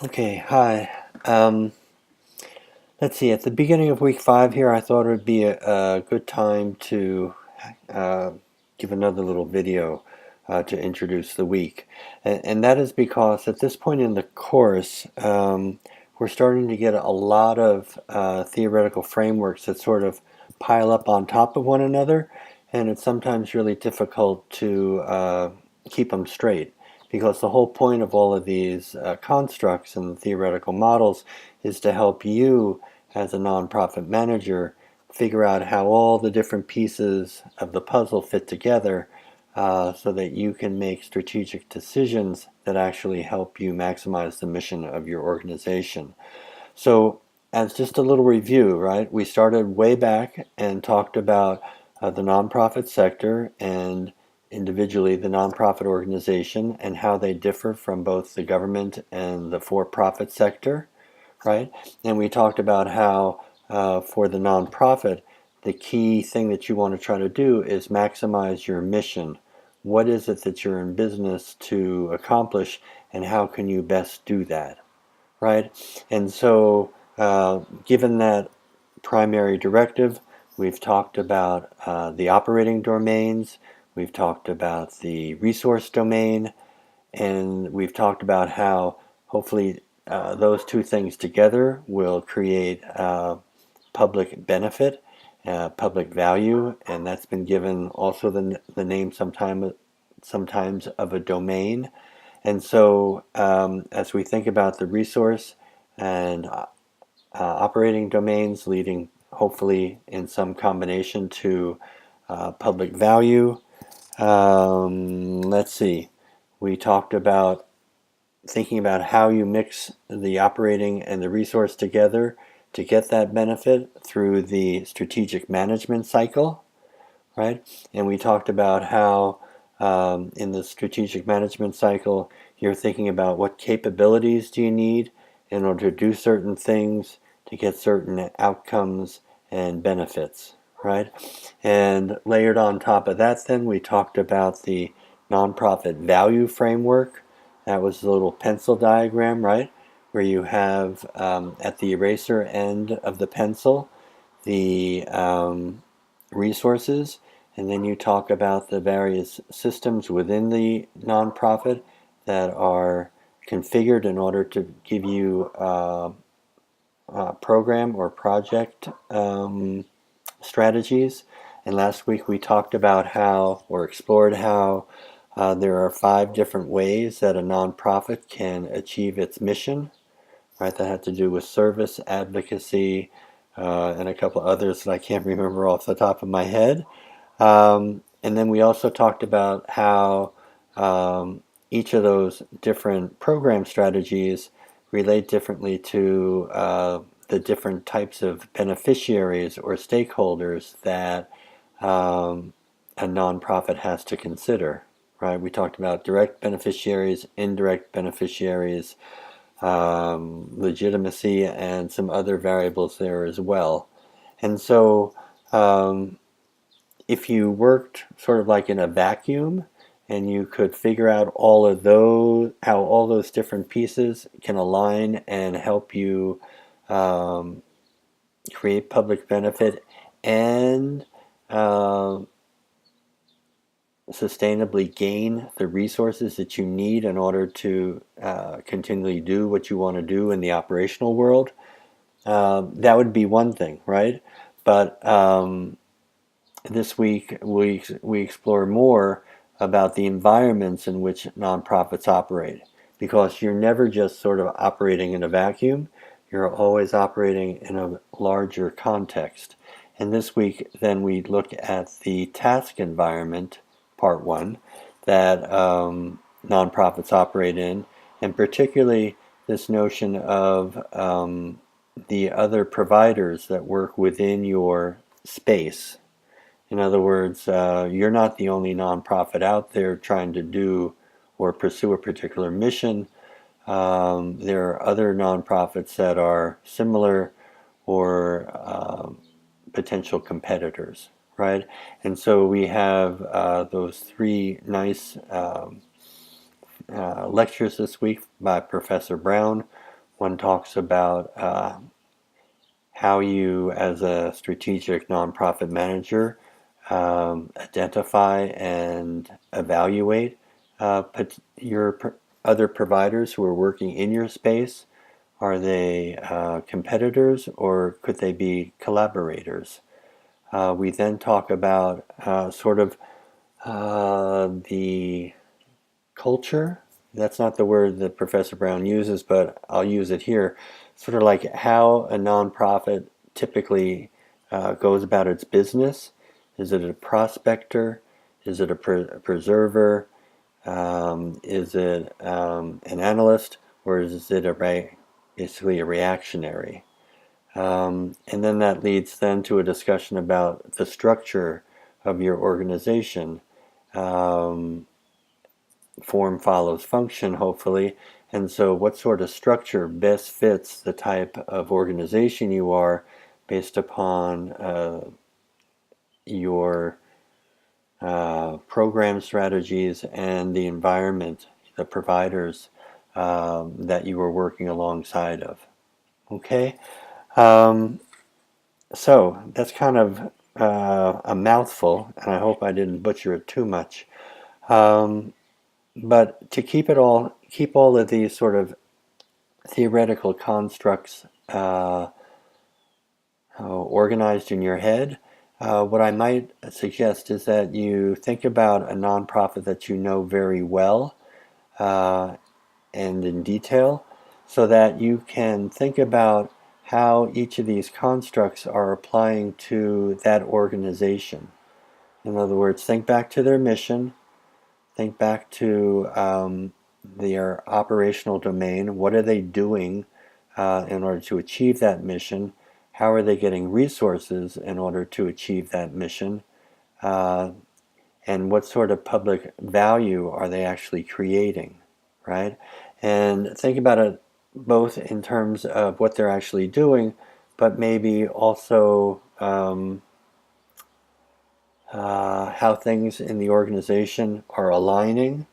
Okay, hi. Um, let's see, at the beginning of week 5 here, I thought it would be a good time to uh, give another little video to introduce the week. And that is because at this point in the course, we're starting to get a lot of theoretical frameworks that sort of pile up on top of one another, and it's sometimes really difficult to keep them straight. Because the whole point of all of these constructs and theoretical models is to help you as a nonprofit manager figure out how all the different pieces of the puzzle fit together so that you can make strategic decisions that actually help you maximize the mission of your organization. So, as just a little review, right, we started way back and talked about the nonprofit sector and individually the nonprofit organization and how they differ from both the government and the for-profit sector, right? And we talked about how for the nonprofit, the key thing that you want to try to do is maximize your mission. What is it that you're in business to accomplish, and how can you best do that, right? And so, given that primary directive, we've talked about the operating domains, we've talked about the resource domain, and we've talked about how hopefully those two things together will create public benefit, public value, and that's been given also the name sometimes of a domain. And so as we think about the resource and operating domains leading hopefully in some combination to public value, let's see, we talked about thinking about how you mix the operating and the resource together to get that benefit through the strategic management cycle, right? And we talked about how in the strategic management cycle, you're thinking about what capabilities do you need in order to do certain things to get certain outcomes and benefits, right? And layered on top of that, then we talked about the nonprofit value framework. That was the little pencil diagram, right? Where you have at the eraser end of the pencil the resources, and then you talk about the various systems within the nonprofit that are configured in order to give you program or project strategies. And last week we talked about how, or explored how, there are 5 different ways that a nonprofit can achieve its mission, right? That had to do with service, advocacy, and a couple others that I can't remember off the top of my head. And then we also talked about how each of those different program strategies relate differently to the different types of beneficiaries or stakeholders that a nonprofit has to consider, right? We talked about direct beneficiaries, indirect beneficiaries, legitimacy, and some other variables there as well. And so if you worked sort of like in a vacuum and you could figure out all of those, how all those different pieces can align and help you um, create public benefit and uh, sustainably gain the resources that you need in order to continually do what you want to do in the operational world, that would be one thing, right? But this week we explore more about the environments in which nonprofits operate, because you're never just sort of operating in a vacuum, you're always operating in a larger context. And this week then we look at the task environment, part 1, that nonprofits operate in, and particularly this notion of the other providers that work within your space. In other words, you're not the only nonprofit out there trying to do or pursue a particular mission. There are other nonprofits that are similar or potential competitors, right? And so we have those 3 nice lectures this week by Professor Brown. One talks about how you, as a strategic nonprofit manager, identify and evaluate your other providers who are working in your space. Are they competitors, or could they be collaborators? We then talk about sort of the culture. That's not the word that Professor Brown uses, but I'll use it here. Sort of like how a nonprofit typically goes about its business. Is it a prospector? Is it a preserver? Is it an analyst? Or is it basically a reactionary? And then that leads then to a discussion about the structure of your organization. Form follows function, hopefully. And so what sort of structure best fits the type of organization you are based upon your program strategies and the environment, the providers that you are working alongside of. Okay? Um, so that's kind of a mouthful, and I hope I didn't butcher it too much. But to keep all of these sort of theoretical constructs organized in your head, what I might suggest is that you think about a nonprofit that you know very well and in detail, so that you can think about how each of these constructs are applying to that organization. In other words, think back to their mission. Think back to their operational domain. What are they doing in order to achieve that mission? How are they getting resources in order to achieve that mission? And what sort of public value are they actually creating, right? And think about it both in terms of what they're actually doing, but maybe also how things in the organization are aligning.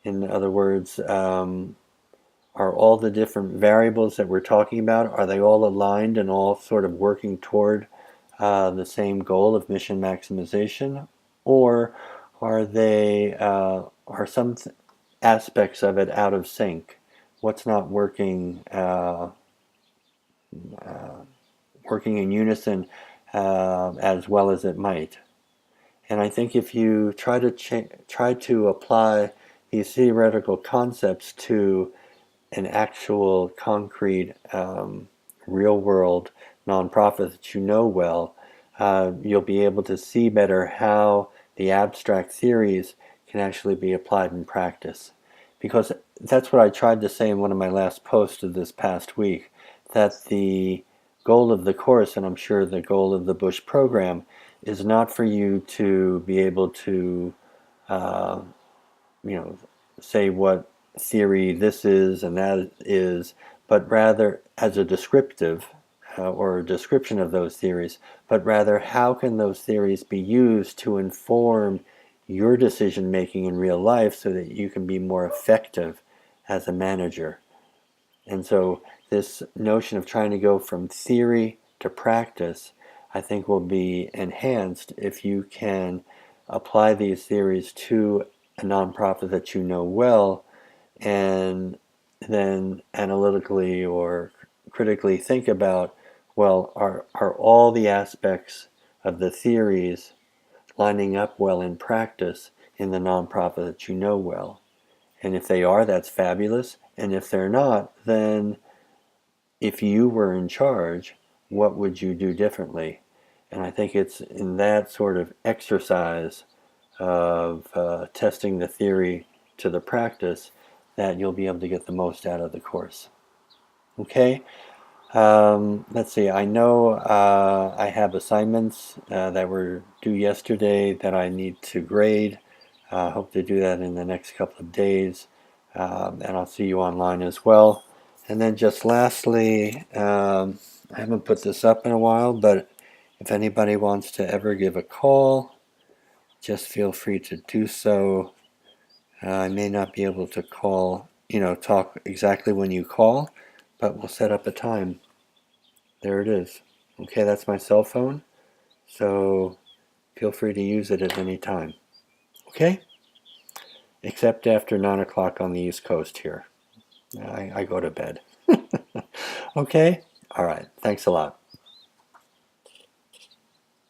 In other words, are all the different variables that we're talking about, are they all aligned and all sort of working toward the same goal of mission maximization? Or are some aspects of it out of sync? What's not working working in unison as well as it might? And I think if you try to apply these theoretical concepts to an actual concrete real world nonprofit that you know well, you'll be able to see better how the abstract theories can actually be applied in practice. Because that's what I tried to say in one of my last posts of this past week, that the goal of the course, and I'm sure the goal of the Bush program, is not for you to be able to uh, say what theory this is and that is, but rather as a descriptive or a description of those theories, but rather how can those theories be used to inform your decision making in real life so that you can be more effective as a manager. And so this notion of trying to go from theory to practice, I think, will be enhanced if you can apply these theories to a nonprofit that you know well, and then analytically or critically think about, well, are all the aspects of the theories lining up well in practice in the nonprofit that you know well? And if they are, that's fabulous. And if they're not, then if you were in charge, what would you do differently? And I think it's in that sort of exercise of testing the theory to the practice that you'll be able to get the most out of the course. Okay, let's see. I know I have assignments that were due yesterday that I need to grade. Hope to do that in the next couple of days, and I'll see you online as well. And then just lastly, I haven't put this up in a while, but if anybody wants to ever give a call, just feel free to do so. I may not be able to talk exactly when you call, but we'll set up a time. There it is. Okay, that's my cell phone, so feel free to use it at any time. Okay? Except after 9 o'clock on the East Coast here. I go to bed. Okay? All right. Thanks a lot.